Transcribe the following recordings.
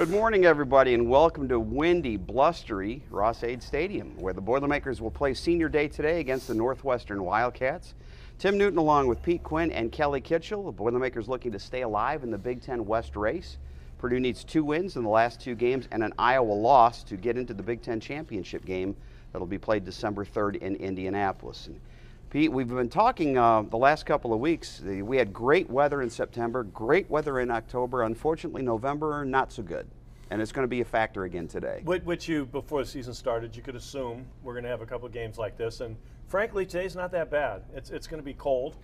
Good morning, everybody, and welcome to windy, blustery Ross-Ade Stadium, where the Boilermakers will play senior day today against the Northwestern Wildcats. Tim Newton along with Pete Quinn and Kelly Kitchel. The Boilermakers looking to stay alive in the Big Ten West race. Purdue needs 2 wins in the last 2 games and an Iowa loss to get into the Big Ten championship game that'll be played December 3rd in Indianapolis. And Pete, we've been talking the last couple of weeks. We had great weather in September, great weather in October. Unfortunately, November, not so good. And it's going to be a factor again today. Which you, before the season started, you could assume we're going to have a couple of games like this. And frankly, today's not that bad. It's going to be cold,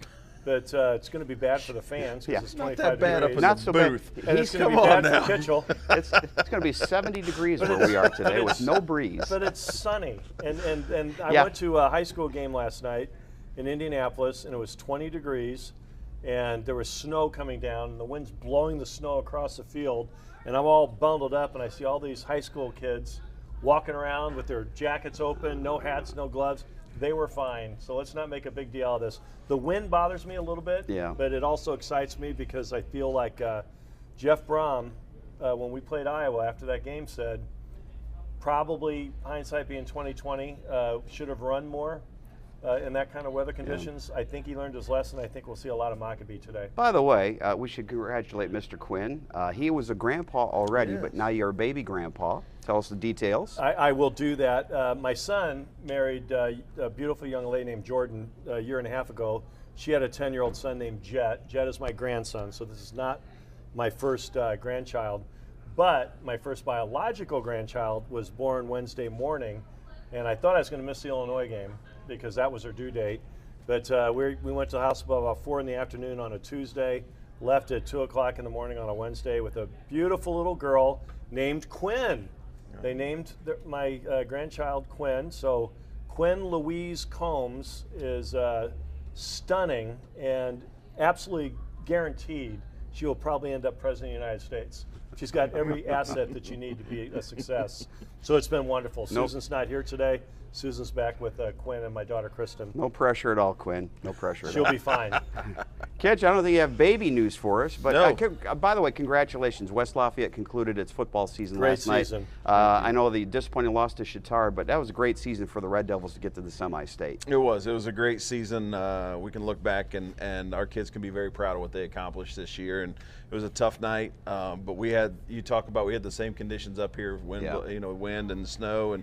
but it's going to be bad for the fans because it's 25 not that bad degrees. Up in Not the so booth. bad. And it's going to be bad for Kitchel. It's going to be 70 degrees where we are today with no breeze. But it's sunny. And I Yeah. went to a high school game last night in Indianapolis, and it was 20 degrees, and there was snow coming down, and the wind's blowing the snow across the field. And I'm all bundled up, and I see all these high school kids walking around with their jackets open, no hats, no gloves. They were fine, so let's not make a big deal out of this. The wind bothers me a little bit, but it also excites me because I feel like Jeff Brom, when we played Iowa after that game, said probably, hindsight being 2020, should have run more. In that kind of weather conditions. I think he learned his lesson. I think we'll see a lot of Maccabee today. By the way, we should congratulate Mr. Quinn. He was a grandpa already, but now you're a baby grandpa. Tell us the details. I will do that. My son married a beautiful young lady named Jordan a year and a half ago. She had a 10-year-old son named Jet. Jet is my grandson, so this is not my first grandchild. But my first biological grandchild was born Wednesday morning, and I thought I was going to miss the Illinois game because that was her due date. But we went to the hospital about 4 in the afternoon on a Tuesday, left at 2 o'clock in the morning on a Wednesday with a beautiful little girl named Quinn. They named my grandchild Quinn. So Quinn Louise Combs is stunning and absolutely guaranteed she will probably end up President of the United States. She's got every asset that you need to be a success. So it's been wonderful. Susan's not here today. Susan's back with Quinn and my daughter Kristen. No pressure at all, Quinn. No pressure at all. She'll be fine. Kitch, I don't think you have baby news for us, but No. by the way, congratulations. West Lafayette concluded its football season Great last night. season. I know the disappointing loss to Chitar, but that was a great season for the Red Devils to get to the semi-state. It was a great season. We can look back and our kids can be very proud of what they accomplished this year. And it was a tough night, but we had the same conditions up here, wind and snow,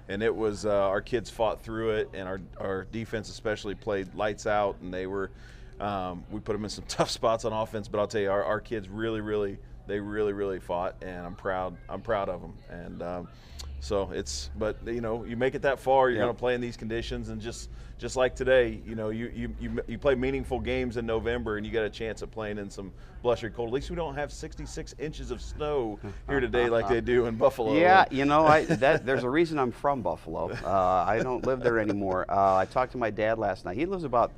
and it was our kids fought through it, and our defense especially played lights out, and they were we put them in some tough spots on offense. But I'll tell you, our kids really fought, and I'm proud of them. And but you make it that far, you're going to play in these conditions, and just like today, you play meaningful games in November, and you get a chance at playing in some blustery cold. At least we don't have 66 inches of snow here today like they do in Buffalo. Yeah, there's a reason I'm from Buffalo. I don't live there anymore. I talked to my dad last night. He lives about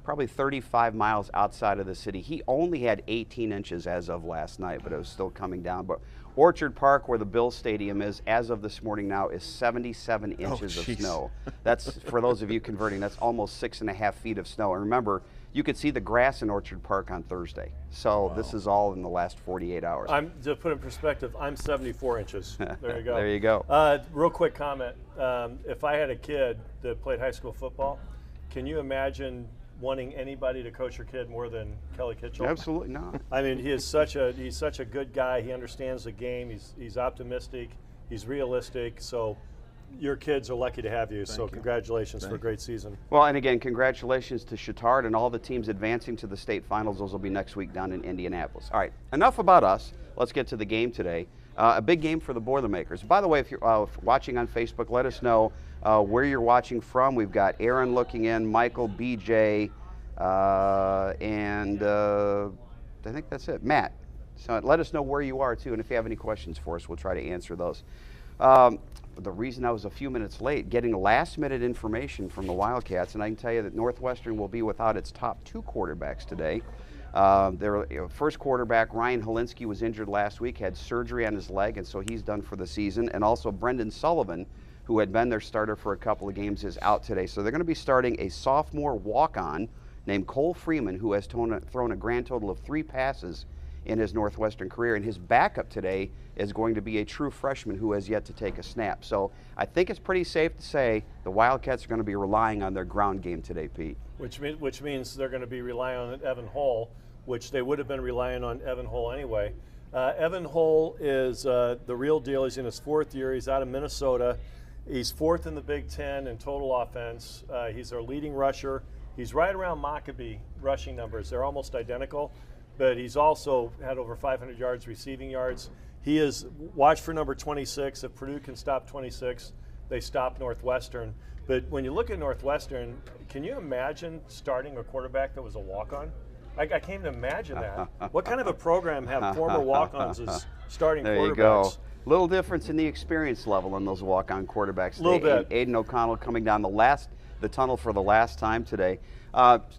probably 35 miles outside of the city. He only had 18 inches as of last night, but it was still coming down. But Orchard Park, where the Bills Stadium is, as of this morning now, is 77 inches of snow. That's, for those of you converting, that's almost 6.5 feet of snow. And remember, you could see the grass in Orchard Park on Thursday. So this is all in the last 48 hours. To put it in perspective, I'm 74 inches. There you go. There you go. Real quick comment. If I had a kid that played high school football, can you imagine wanting anybody to coach your kid more than Kelly Kitchel? Absolutely not. I mean, he's such a good guy. He understands the game. He's optimistic. He's realistic. So your kids are lucky to have you. So congratulations for a great season. Well, and again, congratulations to Chittard and all the teams advancing to the state finals. Those will be next week down in Indianapolis. All right, enough about us. Let's get to the game today. A big game for the Boilermakers. By the way, if you're watching on Facebook, let us know where you're watching from. We've got Aaron looking in, Michael, BJ, and I think that's it, Matt. So let us know where you are too, and if you have any questions for us, we'll try to answer those. The reason I was a few minutes late, getting last-minute information from the Wildcats, and I can tell you that Northwestern will be without its top 2 quarterbacks today. Their first quarterback, Ryan Helinski, was injured last week, had surgery on his leg, and so he's done for the season. And also Brendan Sullivan, who had been their starter for a couple of games, is out today. So they're going to be starting a sophomore walk-on named Cole Freeman, who has thrown a grand total of 3 passes in his Northwestern career. And his backup today is going to be a true freshman who has yet to take a snap. So I think it's pretty safe to say the Wildcats are going to be relying on their ground game today, Pete. Which means they're going to be relying on Evan Hull, which they would have been relying on Evan Hull anyway. Evan Hull is the real deal. He's in his 4th year. He's out of Minnesota. He's 4th in the Big Ten in total offense. He's our leading rusher. He's right around Maccabee rushing numbers. They're almost identical, but he's also had over 500 yards receiving yards. He is, watch for number 26. If Purdue can stop 26, they stop Northwestern. But when you look at Northwestern, can you imagine starting a quarterback that was a walk-on? I can't even imagine that. What kind of a program have former walk-ons as starting there quarterbacks? You go. Little difference in the experience level in those walk-on quarterbacks. A little bit. Aiden O'Connell coming down the tunnel for the last time today.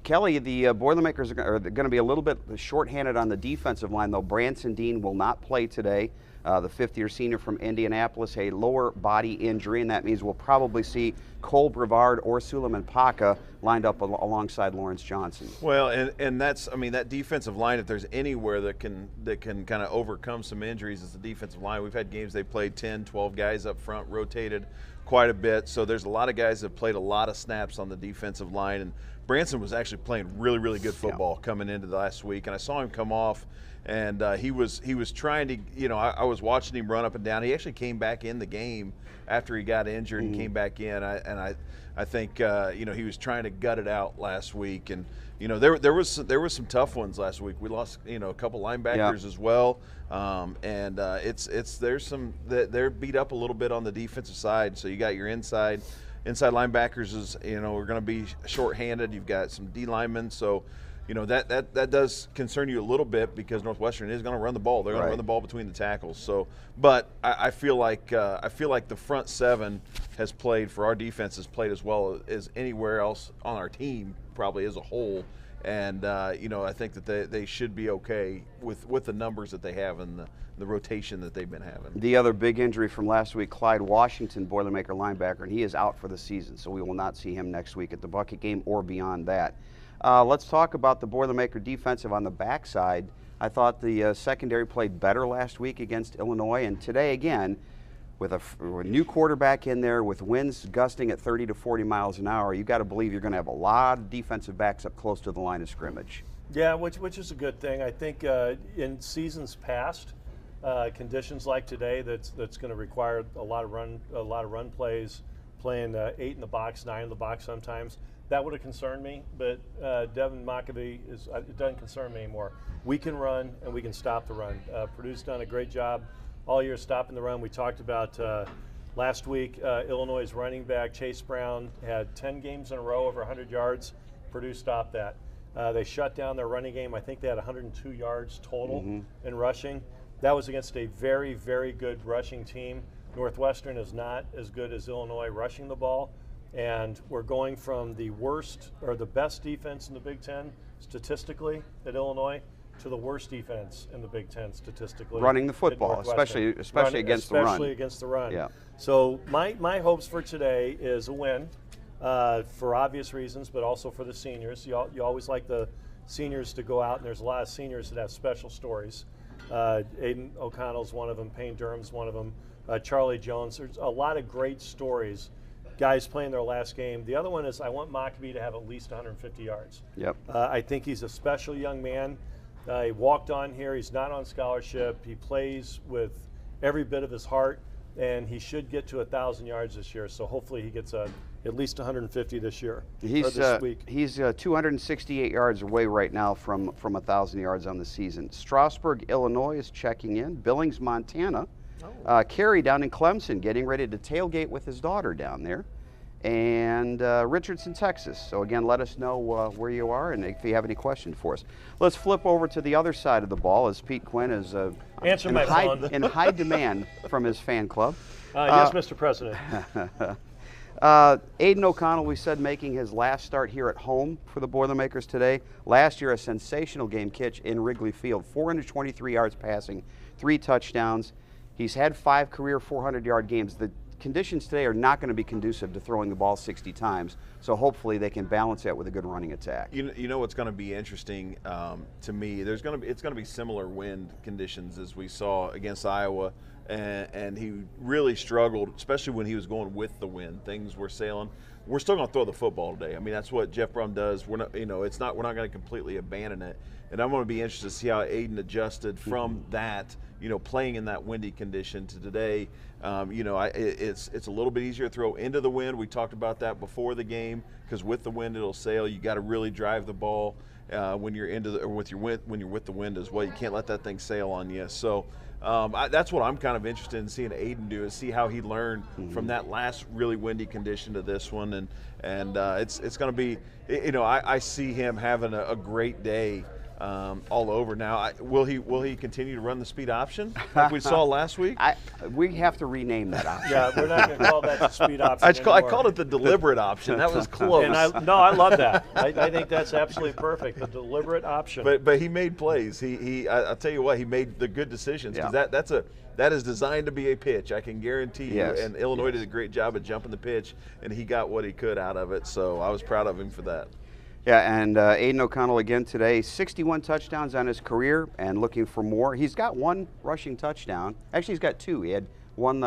Kelly, the Boilermakers are going to be a little bit shorthanded on the defensive line, though. Branson Dean will not play today. The 5th-year senior from Indianapolis, a lower body injury, and that means we'll probably see Cole Brevard or Suleiman Paca lined up alongside Lawrence Johnson. Well, and that's, I mean, that defensive line, if there's anywhere that can kind of overcome some injuries, is the defensive line. We've had games they played 10, 12 guys up front, rotated quite a bit. So there's a lot of guys that played a lot of snaps on the defensive line, and Branson was actually playing really, really good football coming into the last week, and I saw him come off. And he was trying to, you know, I was watching him run up and down. He actually came back in the game after he got injured and came back in. I think you know, he was trying to gut it out last week. And you know, there was some tough ones last week. We lost, you know, a couple linebackers as well. They're beat up a little bit on the defensive side. So you got your inside linebackers is, you know, we're going to be shorthanded. You've got some D linemen. So you know, that does concern you a little bit because Northwestern is going to run the ball. They're going to run the ball between the tackles. So, but I feel like the front 7 has played for our defense has played as well as anywhere else on our team probably as a whole. And you know, I think that they should be okay with the numbers that they have and the rotation that they've been having. The other big injury from last week, Clyde Washington, Boilermaker linebacker, and he is out for the season, so we will not see him next week at the Bucket game or beyond that. Let's talk about the Boilermaker defensive on the backside. I thought the secondary played better last week against Illinois, and today again, with a new quarterback in there, with winds gusting at 30 to 40 miles an hour, you've got to believe you're going to have a lot of defensive backs up close to the line of scrimmage. Yeah, which is a good thing. I think in seasons past, conditions like today, that's going to require a lot of run plays, playing 8 in the box, 9 in the box sometimes. That would have concerned me, but Devin Maccabee it doesn't concern me anymore. We can run and we can stop the run. Purdue's done a great job all year stopping the run. We talked about last week, Illinois' running back Chase Brown had 10 games in a row over 100 yards. Purdue stopped that. They shut down their running game. I think they had 102 yards total in rushing. That was against a very, very good rushing team. Northwestern is not as good as Illinois rushing the ball. And we're going from the worst or the best defense in the Big Ten statistically at Illinois to the worst defense in the Big Ten statistically. Running the football, especially against the run. Especially against the run. Yeah. So my hopes for today is a win for obvious reasons, but also for the seniors. You always like the seniors to go out, and there's a lot of seniors that have special stories. Aiden O'Connell's one of them. Payne Durham's one of them. Charlie Jones. There's a lot of great stories. Guys playing their last game. The other one is I want Maccabee to have at least 150 yards. Yep. I think he's a special young man. He walked on here. He's not on scholarship. He plays with every bit of his heart, and he should get to 1,000 yards this year. So hopefully he gets at least 150 this year. This week. He's 268 yards away right now from 1,000 yards on the season. Strasburg, Illinois is checking in. Billings, Montana. Carey down in Clemson getting ready to tailgate with his daughter down there. And Richardson, Texas. So again, let us know where you are and if you have any questions for us. Let's flip over to the other side of the ball as Pete Quinn is in high demand from his fan club. Yes, Mr. President. Aiden O'Connell, we said, making his last start here at home for the Boilermakers today. Last year, a sensational game, Kitch, in Wrigley Field. 423 yards passing, 3 touchdowns. He's had 5 career 400-yard games. The conditions today are not going to be conducive to throwing the ball 60 times. So hopefully they can balance that with a good running attack. You know what's going to be interesting to me? It's going to be similar wind conditions as we saw against Iowa, and he really struggled, especially when he was going with the wind. Things were sailing. We're still going to throw the football today. I mean, that's what Jeff Brum does. We're not, we're not going to completely abandon it. And I'm going to be interested to see how Aiden adjusted from that, playing in that windy condition to today. It's a little bit easier to throw into the wind. We talked about that before the game, because with the wind it'll sail. You got to really drive the ball when you're when you're with the wind as well. You can't let that thing sail on you. So that's what I'm kind of interested in seeing Aiden do, is see how he learned from that last really windy condition to this one, and it's going to be, I see him having a great day. All over now. Will he continue to run the speed option like we saw last week? We have to rename that option. Yeah, we're not going to call that the speed option I called it the deliberate option. That was close. And I love that. I think that's absolutely perfect. The deliberate option. But he made plays. I'll tell you what, he made the good decisions, because that is designed to be a pitch. I can guarantee you. Yes. And Illinois did a great job of jumping the pitch, and he got what he could out of it. So I was proud of him for that. Yeah, and Aiden O'Connell again today, 61 touchdowns on his career and looking for more. He's got one rushing touchdown. Actually, he's got two. He had one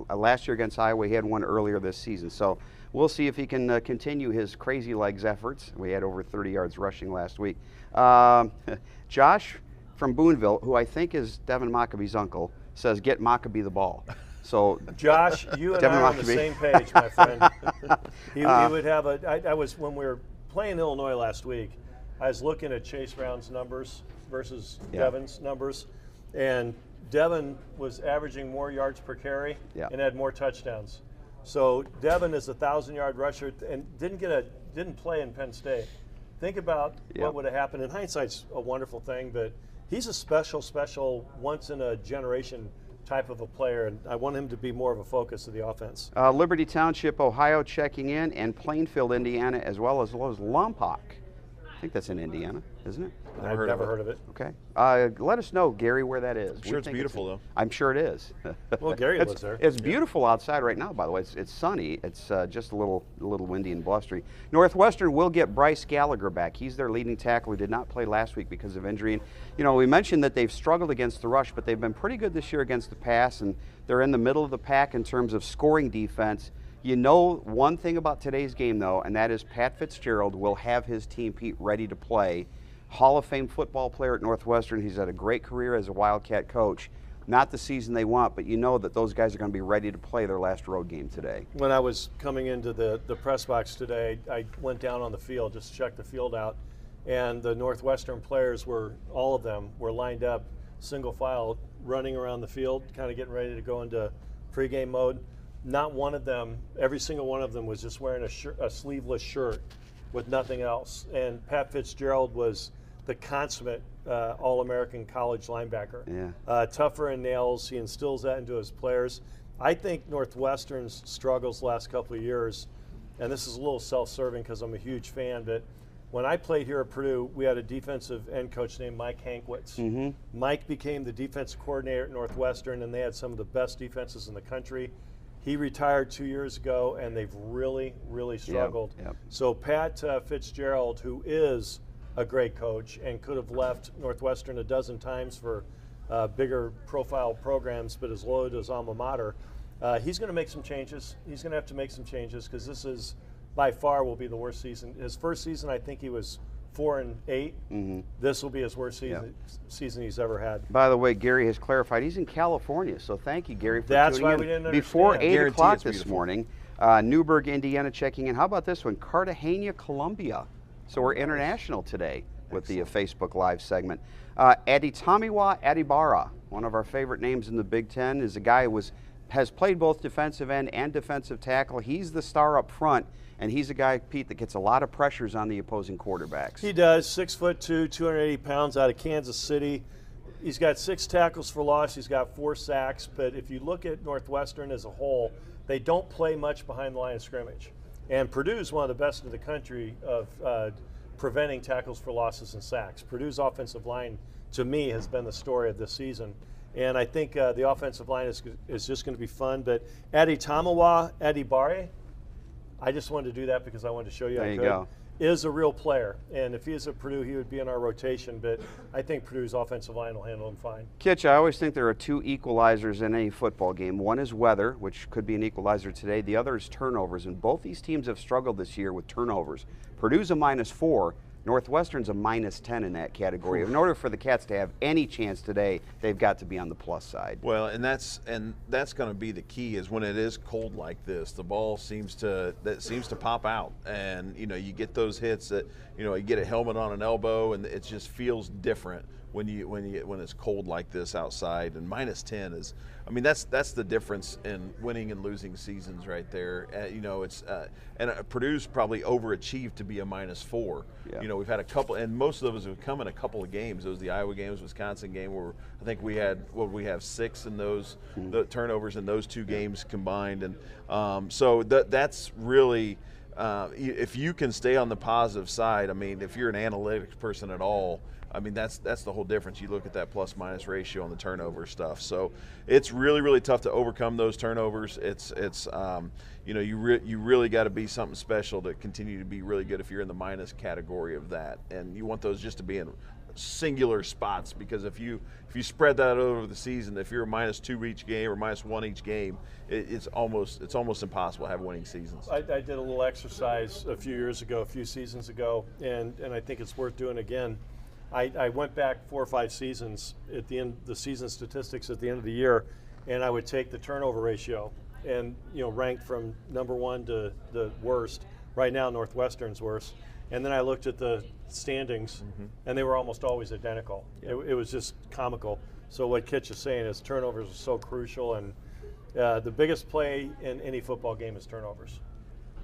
last year against Iowa. He had one earlier this season. So we'll see if he can continue his crazy legs efforts. We had over 30 yards rushing last week. Josh from Boonville, who I think is Devin Maccabee's uncle, says, get Maccabee the ball. So Josh, you and I are on the same page, my friend. he would have when we were playing Illinois last week, I was looking at Chase Brown's numbers versus Devin's numbers, and Devin was averaging more yards per carry and had more touchdowns. So Devin is a 1,000-yard rusher and didn't play in Penn State. Think about what would have happened. And hindsight's a wonderful thing, but he's a special, once-in-a-generation type of a player, and I want him to be more of a focus of the offense. Liberty Township, Ohio checking in, and Plainfield, Indiana, as well as Lompoc. I think that's in Indiana, isn't it? I've never heard of it. Okay. Let us know, Gary, where that is. I'm sure it's beautiful, though. I'm sure it is. Well, Gary lives there. It's beautiful outside right now, by the way. It's sunny. It's just a little windy and blustery. Northwestern will get Bryce Gallagher back. He's their leading tackler. He did not play last week because of injury. And, we mentioned that they've struggled against the rush, but they've been pretty good this year against the pass, and they're in the middle of the pack in terms of scoring defense. One thing about today's game, though, and that is Pat Fitzgerald will have his team, Pete, ready to play. Hall of Fame football player at Northwestern. He's had a great career as a Wildcat coach. Not the season they want, but that those guys are going to be ready to play their last road game today. When I was coming into the press box today, I went down on the field just to check the field out, and the Northwestern players all of them were lined up, single file, running around the field, kind of getting ready to go into pregame mode. Not one of them, every single one of them was just wearing a sleeveless shirt with nothing else. And Pat Fitzgerald was the consummate All-American college linebacker. Yeah. Tougher in nails. He instills that into his players. I think Northwestern's struggles the last couple of years, and this is a little self-serving because I'm a huge fan, but when I played here at Purdue, we had a defensive end coach named Mike Hankwitz. Mm-hmm. Mike became the defensive coordinator at Northwestern, and they had some of the best defenses in the country. He retired 2 years ago, and they've really, really struggled. Yep. So Pat Fitzgerald, who is a great coach and could have left Northwestern a dozen times for bigger profile programs, but is loyal to his alma mater, he's going to make some changes. He's going to have to make some changes because this is, by far, will be the worst season. His first season, I think he was 4-8. Mm-hmm. This will be his worst season he's ever had. By the way, Gary has clarified he's in California, so thank you, Gary, for That's tuning why in. we didn't Before understand. 8 o'clock this beautiful. morning, Newburgh, Indiana checking in. How about this one? Cartagena, Colombia. So we're international today with the Facebook Live segment. Aditamiwa Adibara, one of our favorite names in the Big Ten, is a guy who has played both defensive end and defensive tackle. He's the star up front. And he's a guy, Pete, that gets a lot of pressures on the opposing quarterbacks. He does. 6'2", 280 pounds, out of Kansas City. He's got 6 tackles for loss. He's got 4 sacks. But if you look at Northwestern as a whole, they don't play much behind the line of scrimmage. And Purdue is one of the best in the country of preventing tackles for losses and sacks. Purdue's offensive line, to me, has been the story of this season. And I think the offensive line is just going to be fun. But Adetomiwa Adibare, I just wanted to do that because I wanted to show you there I could. Go. Is a real player. And if he is at Purdue, he would be in our rotation. But I think Purdue's offensive line will handle him fine. Kitch, I always think there are two equalizers in any football game. One is weather, which could be an equalizer today. The other is turnovers. And both these teams have struggled this year with turnovers. Purdue's a -4. Northwestern's a -10 in that category. In order for the Cats to have any chance today, they've got to be on the plus side. Well, and that's going to be the key, is when it is cold like this, the ball seems to pop out, and you get those hits that you get a helmet on an elbow, and it just feels different when it's cold like this outside. And -10 is, I mean, that's the difference in winning and losing seasons right there. It's and Purdue's probably overachieved to be a -4. Yeah. We've had a couple, and most of those have come in a couple of games. It was the Iowa games, Wisconsin game, where I think we have 6 in those the turnovers in those 2 games combined, and so that's really. If you can stay on the positive side, I mean, if you're an analytics person at all, I mean, that's the whole difference. You look at that plus-minus ratio on the turnover stuff. So it's really, really tough to overcome those turnovers. You really got to be something special to continue to be really good if you're in the minus category of that. And you want those just to be in singular spots, because if you spread that over the season, if you're a -2 each game or -1 each game, it's almost impossible to have winning seasons. I did a little exercise a few seasons ago, and I think it's worth doing again. I went back 4 or 5 seasons at the end, the season statistics at the end of the year, and I would take the turnover ratio and ranked from number 1 to the worst. Right now, Northwestern's worst. And then I looked at the standings, and they were almost always identical. Yep. It was just comical. So what Kitch is saying is turnovers are so crucial, and the biggest play in any football game is turnovers.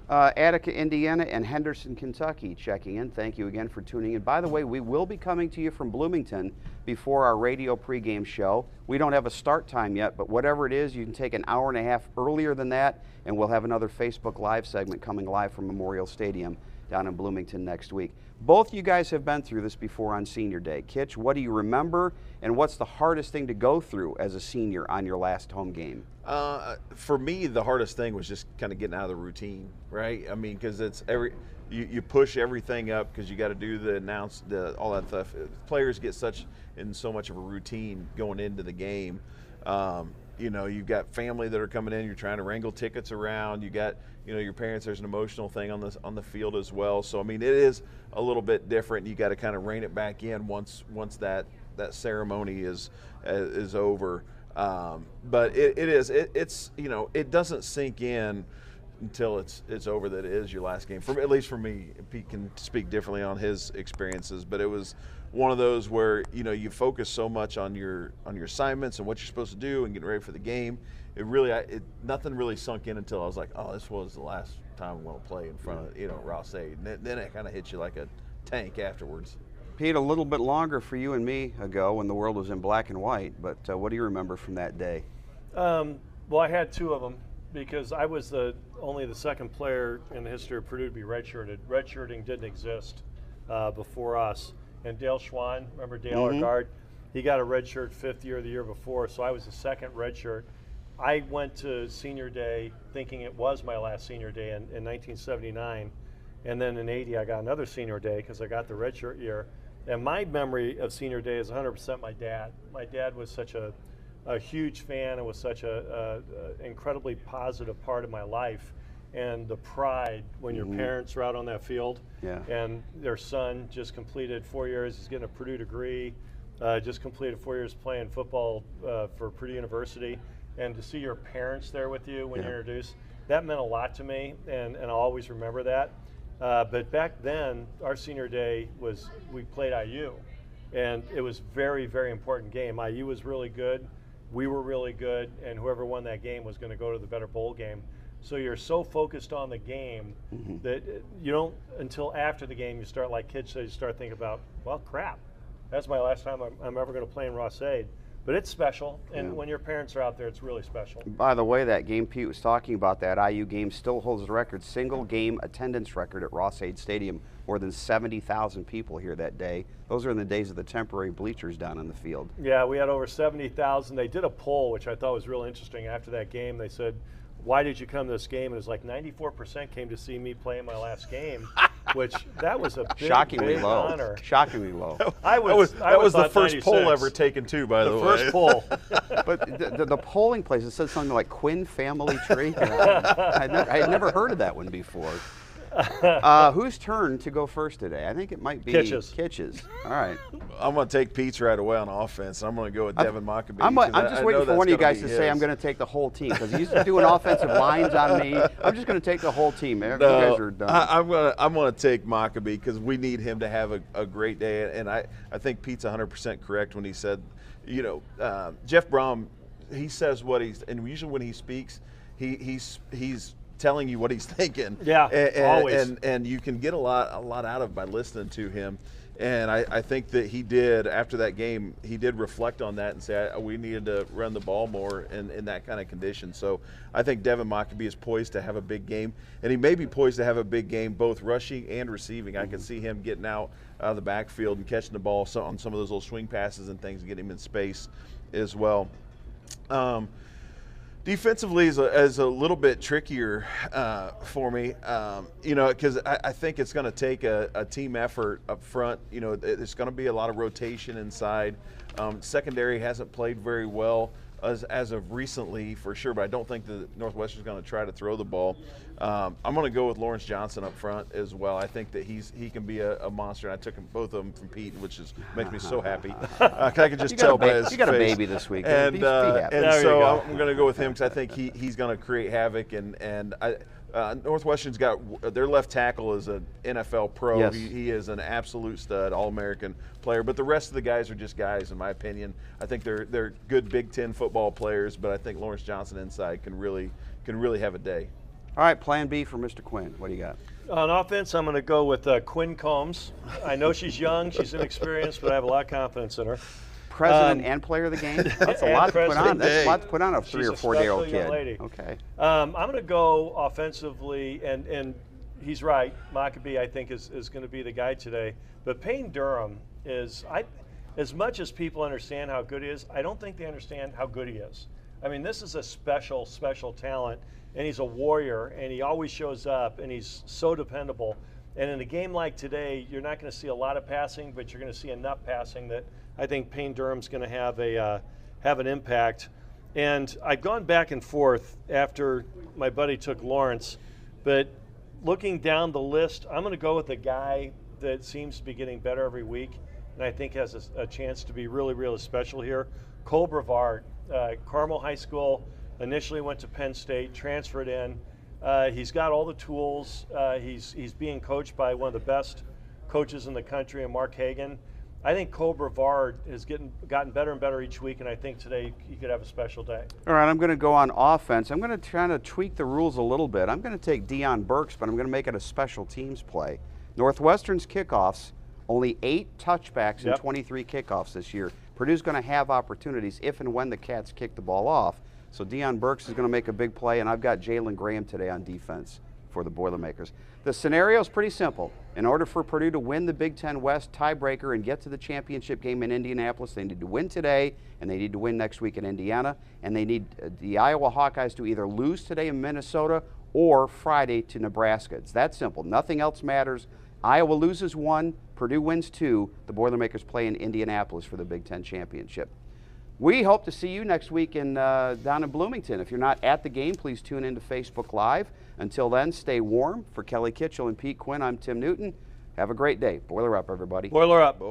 Attica, Indiana, and Henderson, Kentucky checking in. Thank you again for tuning in. By the way, we will be coming to you from Bloomington before our radio pregame show. We don't have a start time yet, but whatever it is, you can take an hour and a half earlier than that, and we'll have another Facebook Live segment coming live from Memorial Stadium down in Bloomington next week. Both you guys have been through this before on Senior Day. Kitch, what do you remember, and what's the hardest thing to go through as a senior on your last home game? For me, the hardest thing was just kind of getting out of the routine, right? I mean, because it's you push everything up because you got to do all that stuff. Players get in so much of a routine going into the game. You've got family that are coming in. You're trying to wrangle tickets around. You got your parents. There's an emotional thing on the field as well. So I mean, it is a little bit different. You got to kind of rein it back in once that ceremony is over. But it doesn't sink in until it's over that it is your last game. At least for me, Pete can speak differently on his experiences, but it was one of those where you focus so much on your assignments and what you're supposed to do and getting ready for the game. Nothing really sunk in until I was like, oh, this was the last time I'm going to play in front of Ross-Ade. And then it kind of hits you like a tank afterwards. Pete, a little bit longer for you and me ago when the world was in black and white, but what do you remember from that day? Well, I had 2 of them because I was only the second player in the history of Purdue to be redshirted. Redshirting didn't exist before us. And Dale Schwann, remember Dale, our guard? He got a redshirt 5th year the year before, so I was the second redshirt. I went to Senior Day thinking it was my last Senior Day in 1979, and then in 80 I got another Senior Day because I got the redshirt year. And my memory of Senior Day is 100% my dad. My dad was such a huge fan and was such a incredibly positive part of my life. And the pride when your parents are out on that field, and their son just completed 4 years, he's getting a Purdue degree, just completed 4 years playing football for Purdue University, and to see your parents there with you when you're introduced, that meant a lot to me, and I'll always remember that. But back then, our Senior Day we played IU, and it was very, very important game. IU was really good, we were really good, and whoever won that game was going to go to the better bowl game. So you're so focused on the game that you don't, until after the game, you start, like Kitch said, you start thinking about, well, crap, that's my last time I'm ever going to play in Ross-Ade. But it's special, and when your parents are out there, it's really special. By the way, that game Pete was talking about, that IU game, still holds the record, single game attendance record at Ross-Ade Stadium. More than 70,000 people here that day. Those are in the days of the temporary bleachers down on the field. Yeah, we had over 70,000. They did a poll, which I thought was real interesting after that game. They said, why did you come to this game? And it was like 94% came to see me play in my last game, which that was a big, shockingly big low. honor. Shockingly low. That was the first 96. Poll ever taken too, by the way. The first poll. But the polling place, it said something like Quinn Family Tree. I had never heard of that one before. Whose turn to go first today? I think it might be Kitch's. All right. I'm going to take Pete's right away on offense. I'm going to go with Devin Maccabee. I'm just waiting for one of you guys to say I'm going to take the whole team, because he's doing offensive lines on me. I'm just going to take the whole team. You guys are done. I'm going to take Maccabee because we need him to have a great day. And I think Pete's 100% correct when he said, Jeff Brom, he says what he's, and usually when he speaks, he's telling you what he's thinking. Yeah, always. And you can get a lot out of by listening to him. And I think that he did, after that game, he did reflect on that and say we needed to run the ball more in that kind of condition. So I think Devin Maccabee is poised to have a big game. And he may be poised to have a big game both rushing and receiving. I can see him getting out of the backfield and catching the ball on some of those little swing passes and things, getting him in space as well. Defensively is a little bit trickier for me, because I think it's going to take a team effort up front. There's going to be a lot of rotation inside. Secondary hasn't played very well as of recently, for sure, but I don't think that Northwestern's going to try to throw the ball. I'm going to go with Lawrence Johnson up front as well. I think that he can be a monster. And I took both of them from Pete, which makes me so happy. I can just tell by his face. You got a baby this week. And so I'm going to go with him because I think he's going to create havoc. And Northwestern's got their left tackle is an NFL pro. Yes. He is an absolute stud, All-American player. But the rest of the guys are just guys, in my opinion. I think they're good Big Ten football players, but I think Lawrence Johnson inside can really have a day. All right, plan B for Mr. Quinn. What do you got? On offense, I'm going to go with Quinn Combs. I know she's young, she's inexperienced, but I have a lot of confidence in her. President and player of the game? That's a lot to put on. That's a lot to put on a 3 or 4-year-old kid. Lady. Okay. I'm going to go offensively, and he's right. Maccabee, I think, is going to be the guy today. But Payne Durham is, as much as people understand how good he is, I don't think they understand how good he is. I mean, this is a special, special talent, and he's a warrior, and he always shows up, and he's so dependable. And in a game like today, you're not going to see a lot of passing, but you're going to see enough passing that I think Payne Durham's going to have an impact. And I've gone back and forth after my buddy took Lawrence, but looking down the list, I'm going to go with a guy that seems to be getting better every week, and I think has a chance to be really, really special here. Cole Brevard, Carmel High School, initially went to Penn State, transferred in. He's got all the tools. He's being coached by one of the best coaches in the country, and Mark Hagan. I think Cole Brevard has gotten better and better each week, and I think today he could have a special day. All right, I'm going to go on offense. I'm going to try to tweak the rules a little bit. I'm going to take Deion Burks, but I'm going to make it a special teams play. Northwestern's kickoffs, only 8 touchbacks in 23 kickoffs this year. Purdue's going to have opportunities if and when the Cats kick the ball off. So Deion Burks is going to make a big play, and I've got Jalen Graham today on defense for the Boilermakers. The scenario is pretty simple. In order for Purdue to win the Big Ten West tiebreaker and get to the championship game in Indianapolis, they need to win today, and they need to win next week in Indiana, and they need the Iowa Hawkeyes to either lose today in Minnesota or Friday to Nebraska. It's that simple. Nothing else matters. Iowa loses 1, Purdue wins 2. The Boilermakers play in Indianapolis for the Big Ten championship. We hope to see you next week down in Bloomington. If you're not at the game, please tune into Facebook Live. Until then, stay warm. For Kelly Kitchel and Pete Quinn, I'm Tim Newton. Have a great day. Boiler up, everybody. Boiler up.